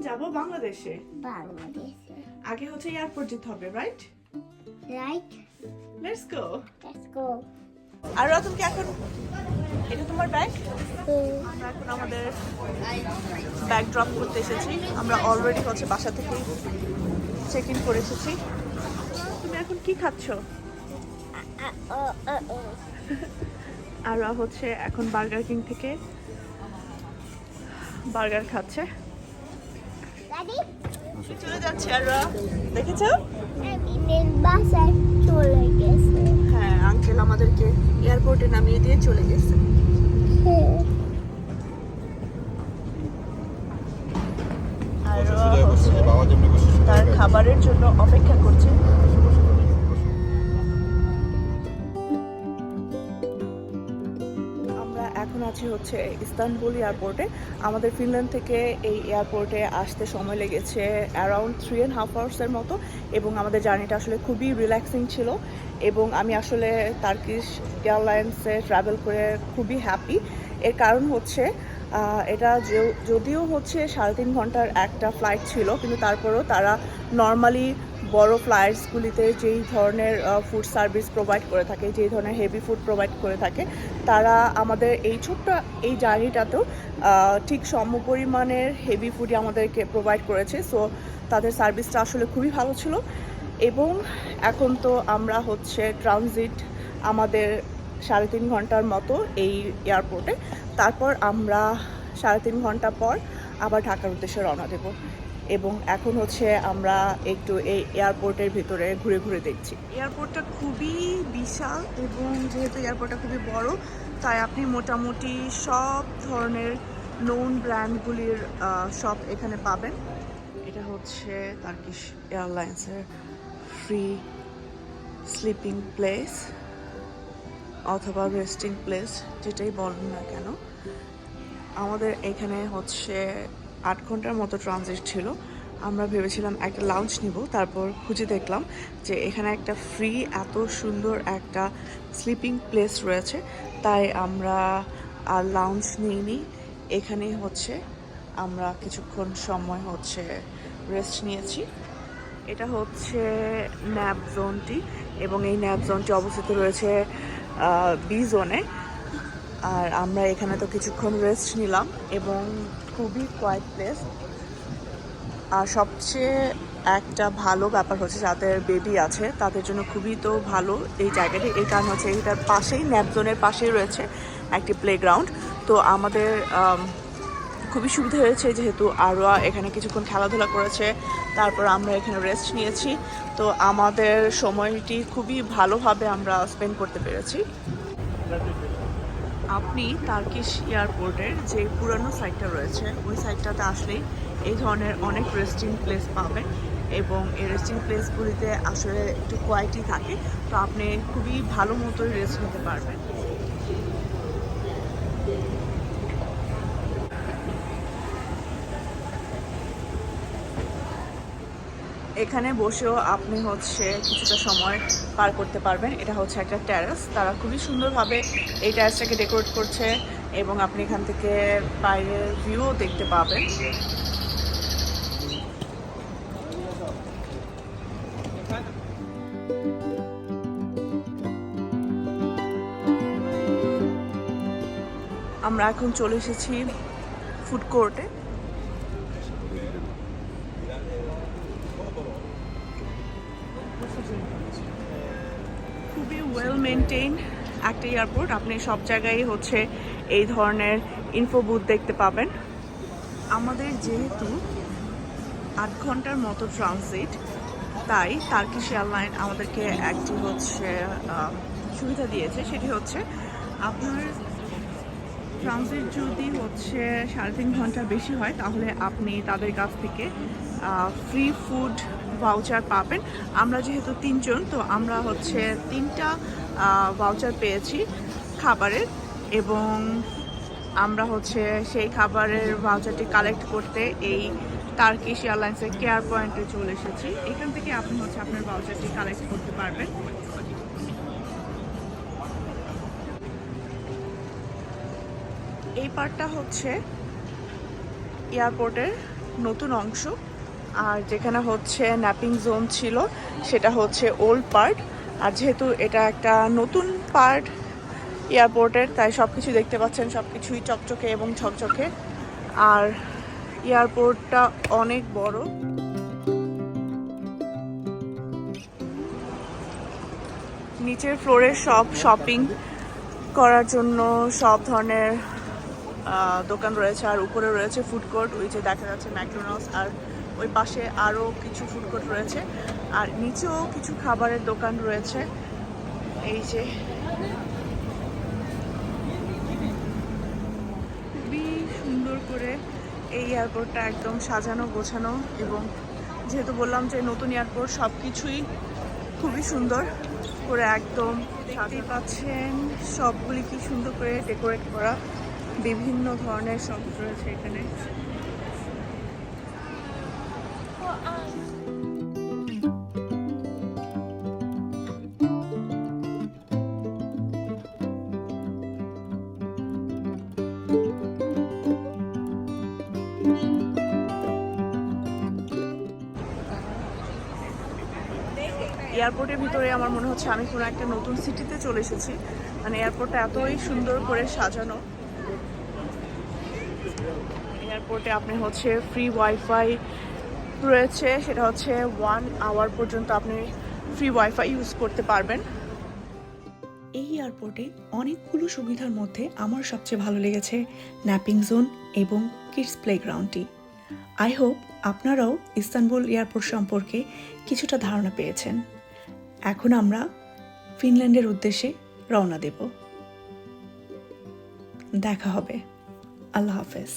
যাব বাংলাদেশে। বাংলাদেশে। আগে হচ্ছে এয়ারপোর্ট যেতে হবে, right? Right. Let's go. Let's go. আর তুমি কি এখন এটা তোমার ব্যাগ? আমরা এখন আমাদের ব্যাগ ড্রপ করতে এসেছি। আমরা অলরেডি হচ্ছে বাসা থেকে চেক ইন করে এসেছি। তুমি এখন কি খাচ্ছ? আর হচ্ছে এখন বার্গার কিং থেকে বার্গার খাচ্ছে। দাদি চলে যাচ্ছে। আর দেখেছো? আঙ্কেল বাসায় চলে গেছে। হ্যাঁ, আঙ্কেল আমাদেরকে এয়ারপোর্টে নামিয়ে দিয়ে চলে গেছে। আর তার খাবারের জন্য অপেক্ষা করছে। আমরা এখন আছি হচ্ছে ইস্তানবুল এয়ারপোর্টে। আমাদের ফিনল্যান্ড থেকে এই এয়ারপোর্টে আসতে সময় লেগেছে অ্যারাউন্ড 3.5 আওয়ার্সের মতো, এবং আমাদের জার্নিটা আসলে খুবই রিল্যাক্সিং ছিল। এবং আমি আসলে টার্কিশ এয়ারলাইন্সে ট্রাভেল করে খুবই হ্যাপি। এর কারণ হচ্ছে এটা যদিও হচ্ছে 3.5 ঘন্টার একটা ফ্লাইট ছিল, কিন্তু তারপরেও তারা নর্মালি বড় ফ্লাইটসগুলিতে যেই ধরনের ফুড সার্ভিস প্রোভাইড করে থাকে, যেই ধরনের হেভি ফুড প্রোভাইড করে থাকে, তারা আমাদের এই ছোট্ট এই জার্নিটাতেও ঠিক সমপরিমাণের হেভি ফুডই আমাদেরকে প্রোভাইড করেছে। সো তাদের সার্ভিসটা আসলে খুবই ভালো ছিল। এবং এখন তো আমরা হচ্ছে ট্রানজিট আমাদের 3.5 ঘন্টার মতো এই এয়ারপোর্টে। তারপর আমরা 3.5 ঘন্টা পর আবার ঢাকার উদ্দেশ্যে রওনা দেব। এবং এখন হচ্ছে আমরা একটু এই এয়ারপোর্টের ভিতরে ঘুরে ঘুরে দেখছি। এয়ারপোর্টটা খুবই বিশাল, এবং যেহেতু এয়ারপোর্টটা খুবই বড়, তাই আপনি মোটামুটি সব ধরনের নোন ব্র্যান্ডগুলির সব এখানে পাবেন। এটা হচ্ছে টার্কিশ এয়ারলাইন্সের ফ্রি স্লিপিং প্লেস অথবা রেস্টিং প্লেস, যেটাই বলুন না কেন। আমাদের এখানে হচ্ছে 8 ঘন্টার মতো ট্রানজিট ছিল। আমরা ভেবেছিলাম একটা লাউঞ্জ নিব, তারপর খুঁজে দেখলাম যে এখানে একটা ফ্রি এত সুন্দর একটা স্লিপিং প্লেস রয়েছে, তাই আমরা আর লাউঞ্জ নিইনি। এখানেই হচ্ছে আমরা কিছুক্ষণ সময় হচ্ছে রেস্ট নিয়েছি। এটা হচ্ছে ন্যাপ জোনটি, এবং এই ন্যাপ জোনটি অবস্থিত রয়েছে বি জোনে। আর আমরা এখানে তো কিছুক্ষণ রেস্ট নিলাম, এবং খুবই কোয়াইট প্লেস। আর সবচেয়ে একটা ভালো ব্যাপার হচ্ছে যাদের বেবি আছে তাদের জন্য খুবই তো ভালো এই জায়গাটি। এই কারণ হচ্ছে এটার পাশেই, ন্যাপ জোনের পাশেই রয়েছে একটি প্লেগ্রাউন্ড। তো আমাদের খুবই সুবিধা হয়েছে, যেহেতু আরোয়া এখানে কিছুক্ষণ খেলাধুলা করেছে, তারপর আমরা এখানে রেস্ট নিয়েছি। তো আমাদের সময়টি খুবই ভালোভাবে আমরা স্পেন্ড করতে পেরেছি। আপনি টার্কিশ এয়ারপোর্টের যে পুরানো সাইটটা রয়েছে, ওই সাইটটাতে আসলেই এই ধরনের অনেক রেস্টিং প্লেস পাবেন, এবং এই রেস্টিং প্লেসগুলিতে আসলে একটু কোয়ালিটি থাকে। তো আপনি খুবই ভালো মতোই রেস্ট নিতে পারবেন। এখানে বসেও আপনি হচ্ছে কিছুটা সময় পার করতে পারবেন। এটা হচ্ছে একটা টেরাস, তারা খুবই সুন্দরভাবে এই টেরাসটাকে ডেকোরেট করছে, এবং আপনি এখান থেকে বাইরের ভিউও দেখতে পাবেন। আমরা এখন চলে এসেছি ফুড কোর্টে। খুবই ওয়েল মেনটেইন একটা এয়ারপোর্ট। আপনি সব জায়গায় হচ্ছে এই ধরনের ইনফো বুথ দেখতে পাবেন। আমাদের যেহেতু 8 ঘন্টার মতো ট্রানজিট, তাই টার্কিশ এয়ারলাইন আমাদেরকে একটি হচ্ছে সুবিধা দিয়েছে। সেটি হচ্ছে আপনার ট্রানজিট যদি হচ্ছে 3.5 ঘন্টার বেশি হয়, তাহলে আপনি তাদের কাছ থেকে ফ্রি ফুড ভাউচার পাবেন। আমরা যেহেতু 3 জন, তো আমরা হচ্ছে 3টা ভাউচার পেয়েছি খাবারের, এবং আমরা হচ্ছে সেই খাবারের ভাউচারটি কালেক্ট করতে এই টার্কিশ এয়ারলাইন্সের কেয়ার পয়েন্টে চলে এসেছি। এখান থেকে আপনি হচ্ছে আপনার ভাউচারটি কালেক্ট করতে পারবেন। এই পার্টটা হচ্ছে এয়ারপোর্টের নতুন অংশ, আর যেখানে হচ্ছে ন্যাপিং জোন ছিল সেটা হচ্ছে ওল্ড পার্ট। আর যেহেতু এটা একটা নতুন পার্ট এয়ারপোর্টের, তাই সব কিছু দেখতে পাচ্ছেন, সব কিছুই চকচকে এবং ঝকঝকে। আর এয়ারপোর্টটা অনেক বড়। নিচের ফ্লোরে সব শপিং করার জন্য সব ধরনের দোকান রয়েছে, আর উপরে রয়েছে ফুড কোর্ট, ওই যে দেখা যাচ্ছে ম্যাকডোনাল্ডস, আর ওই পাশে আরও কিছু ফুড কোর্ট রয়েছে, আর নিচেও কিছু খাবারের দোকান রয়েছে। এই যে খুবই সুন্দর করে এই এয়ারপোর্টটা একদম সাজানো গোছানো, এবং যেহেতু বললাম যে নতুন এয়ারপোর্ট, সব কিছুই খুবই সুন্দর করে একদম দেখতেই পাচ্ছেন। সবগুলি কি সুন্দর করে ডেকোরেট করা, বিভিন্ন ধরনের শপ রয়েছে এখানে। এয়ারপোর্টের ভিতরে আমার মনে হচ্ছে আমি কোনো একটা নতুন সিটিতে চলে এসেছি, মানে এয়ারপোর্টটা এতই সুন্দর করে সাজানো। এয়ারপোর্টে আপনি হচ্ছে ফ্রি ওয়াইফাই রয়েছে, সেটা হচ্ছে 1 আওয়ার পর্যন্ত আপনি ফ্রি ওয়াইফাই ইউজ করতে পারবেন। এই এয়ারপোর্টে অনেকগুলো সুবিধার মধ্যে আমার সবচেয়ে ভালো লেগেছে ন্যাপিং জোন এবং কিডস প্লেগ্রাউন্ডটি। আই হোপ আপনারাও ইস্তানবুল এয়ারপোর্ট সম্পর্কে কিছুটা ধারণা পেয়েছেন। এখন আমরা ফিনল্যান্ডের উদ্দেশ্যে রওনা দেব। দেখা হবে। আল্লাহ হাফেজ।